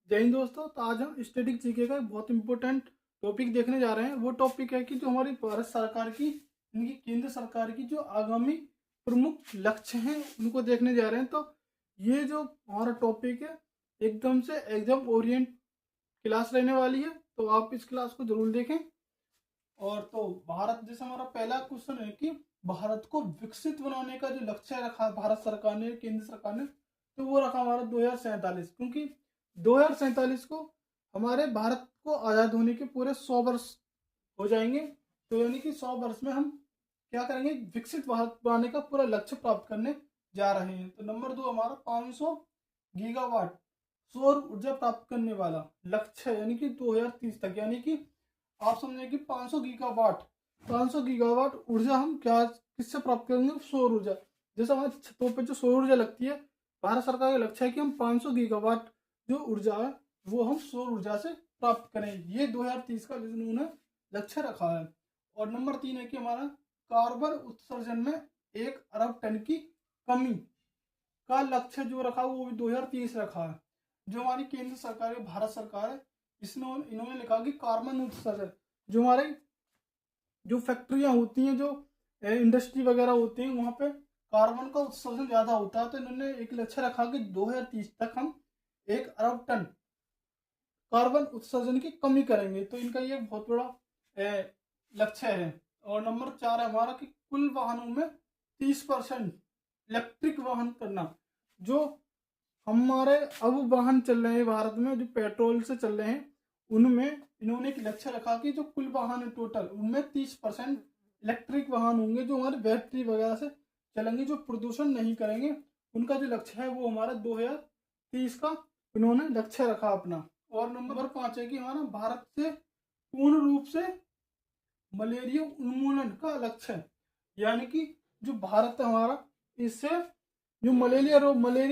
जय हिंद दोस्तों। तो आज हम स्टैटिक जीके का एक बहुत इंपॉर्टेंट टॉपिक देखने जा रहे हैं। वो टॉपिक है कि जो हमारी भारत सरकार की इनकी केंद्र सरकार की जो आगामी प्रमुख लक्ष्य हैं उनको देखने जा रहे हैं। तो ये जो हमारा टॉपिक है एकदम से एग्जाम ओरिएंट क्लास रहने वाली है, तो आप इस क्लास को जरूर देखें। और तो भारत जैसे हमारा पहला क्वेश्चन है कि भारत को विकसित बनाने का जो लक्ष्य रखा भारत सरकार ने, केंद्र सरकार ने, तो वो रखा हमारा 2047। क्योंकि 2047 को हमारे भारत को आज़ाद होने के पूरे 100 वर्ष हो जाएंगे। तो यानी कि 100 वर्ष में हम क्या करेंगे, विकसित भारत बनाने का पूरा लक्ष्य प्राप्त करने जा रहे हैं। तो नंबर 2 हमारा 500 गीगावाट सौर ऊर्जा प्राप्त करने वाला लक्ष्य है, यानी कि 2030 तक। यानी कि आप समझे कि 500 गीगावाट ऊर्जा हम क्या किससे प्राप्त करेंगे, सौर ऊर्जा। जैसे हमारे छतों पर जो सौर ऊर्जा लगती है, भारत सरकार का लक्ष्य है कि हम 500 गीगावाट जो ऊर्जा है वो हम सौर ऊर्जा से प्राप्त करें। ये 2030 का उन्होंने लक्ष्य रखा है। और नंबर 3 है कि हमारा कार्बन उत्सर्जन में 1 अरब टन की कमी का लक्ष्य जो रखा वो भी 2030 रखा है। जो हमारी केंद्र सरकार है, भारत सरकार है, इसने इन्होंने लिखा कि कार्बन उत्सर्जन जो हमारे जो फैक्ट्रियां होती हैं, जो इंडस्ट्री वगैरह होती हैं, वहां पे कार्बन का उत्सर्जन ज्यादा होता है। तो इन्होंने एक लक्ष्य रखा कि 2030 तक हम 1 अरब टन कार्बन उत्सर्जन की कमी करेंगे। तो इनका ये बहुत बड़ा लक्ष्य है। और नंबर 4 है हमारा कि कुल वाहनों में 30% इलेक्ट्रिक वाहन करना। जो हमारे अब वाहन चल रहे हैं भारत में जो पेट्रोल से चल रहे हैं, उनमें इन्होंने एक लक्ष्य रखा कि जो कुल वाहन है टोटल, उनमें 30% इलेक्ट्रिक वाहन होंगे जो हमारे बैटरी वगैरह से चलेंगे, जो प्रदूषण नहीं करेंगे। उनका जो लक्ष्य है वो हमारा 2030 का इन्होंने लक्ष्य रखा अपना। और नंबर 5 है कि हमारा भारत से पूर्ण रूप से मलेरिया उन्मूलन का लक्ष्य है। यानी कि जो भारत है हमारा, इससे जो मलेरिया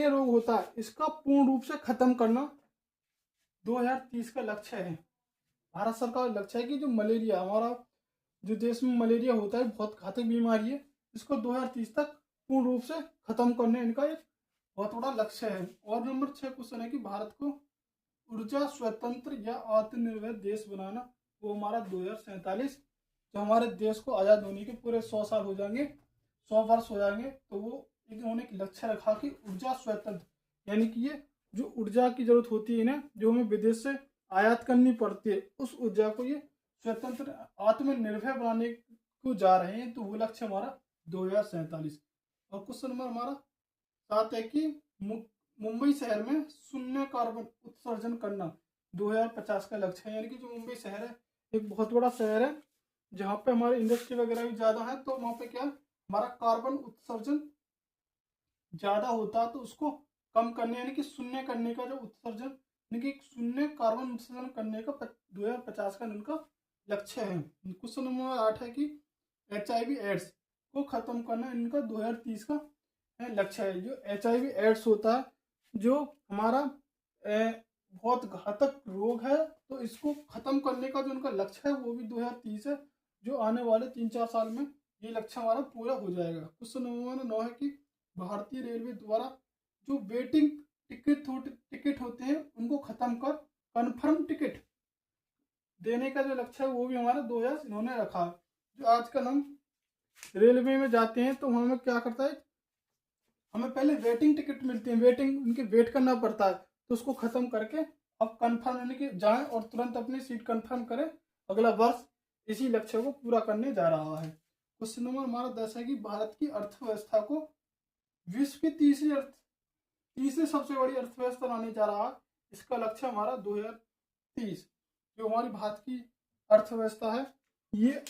रोग होता है इसका पूर्ण रूप से खत्म करना 2030 का लक्ष्य है। भारत सरकार का लक्ष्य है कि जो मलेरिया हमारा जो देश में मलेरिया होता है बहुत घातक बीमारी है, इसको 2030 तक पूर्ण रूप से खत्म करने इनका एक बहुत बड़ा लक्ष्य है। और नंबर 6 क्वेश्चन है कि भारत को ऊर्जा स्वतंत्र या आत्मनिर्भर देश बनाना, वो हमारा 2047। जो हमारे देश को आज़ाद होने के पूरे 100 साल हो जाएंगे, 100 वर्ष हो जाएंगे, तो वो इन्होंने एक लक्ष्य रखा कि ऊर्जा स्वतंत्र, यानी कि ये जो ऊर्जा की जरूरत होती है ना, जो हमें विदेश से आयात करनी पड़ती है, उस ऊर्जा को ये स्वतंत्र आत्मनिर्भर बनाने को जा रहे हैं। तो वो लक्ष्य हमारा 2047। और क्वेश्चन नंबर हमारा 7 है कि मुंबई शहर में शून्य कार्बन उत्सर्जन करना 2050 का लक्ष्य है। यानी कि जो मुंबई शहर है एक बहुत बड़ा शहर है जहाँ पे हमारे इंडस्ट्री वगैरह भी ज्यादा है। तो वहाँ पे क्या हमारा कार्बन उत्सर्जन ज्यादा होता है, तो उसको कम करने यानी कि शून्य करने का जो उत्सर्जन, यानी कि शून्य कार्बन उत्सर्जन करने का 2050 का इनका लक्ष्य है। क्वेश्चन नंबर 8 है कि HIV एड्स को खत्म करना इनका 2030 का लक्ष्य है। जो HIV एड्स होता है, जो हमारा बहुत घातक रोग है, तो इसको खत्म करने का जो उनका लक्ष्य है वो भी 2030 है। जो आने वाले 3-4 साल में ये लक्ष्य हमारा पूरा हो जाएगा। क्वेश्चन नंबर 9 है कि भारतीय रेलवे द्वारा जो वेटिंग टिकट होते हैं उनको खत्म कर कन्फर्म टिकट देने का जो लक्ष्य है वो भी हमारा 2000 इन्होंने रखा। जो आजकल हम रेलवे में जाते हैं तो हमें क्या करता है, हमें पहले वेटिंग टिकट मिलती है, उनके वेट करना पड़ता है। तो उसको खत्म करके अब कंफर्म यानी कि जाएं और तुरंत अपनी सीट कंफर्म करें। अगला वर्ष इसी लक्ष्य को पूरा करने जा रहा है। क्वेश्चन नंबर हमारा 10 है कि भारत की अर्थव्यवस्था को विश्व की तीसरी सबसे बड़ी अर्थव्यवस्था बनाने जा रहा है। इसका लक्ष्य हमारा 2030। जो हमारी भारत की अर्थव्यवस्था है ये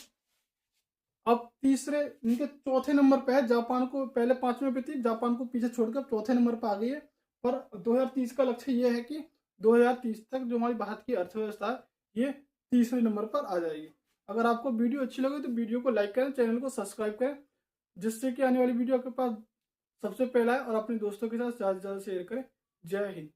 अब तीसरे इनके चौथे नंबर पे है। जापान को पहले 5वें पे थी, जापान को पीछे छोड़कर चौथे नंबर पे आ गई है। पर 2030 का लक्ष्य ये है कि 2030 तक जो हमारी भारत की अर्थव्यवस्था है ये तीसरे नंबर पर आ जाएगी। अगर आपको वीडियो अच्छी लगे तो वीडियो को लाइक करें, चैनल को सब्सक्राइब करें, जिससे कि आने वाली वीडियो आपके पास सबसे पहला है, और अपने दोस्तों के साथ ज़्यादा से ज़्यादा शेयर करें। जय हिंद।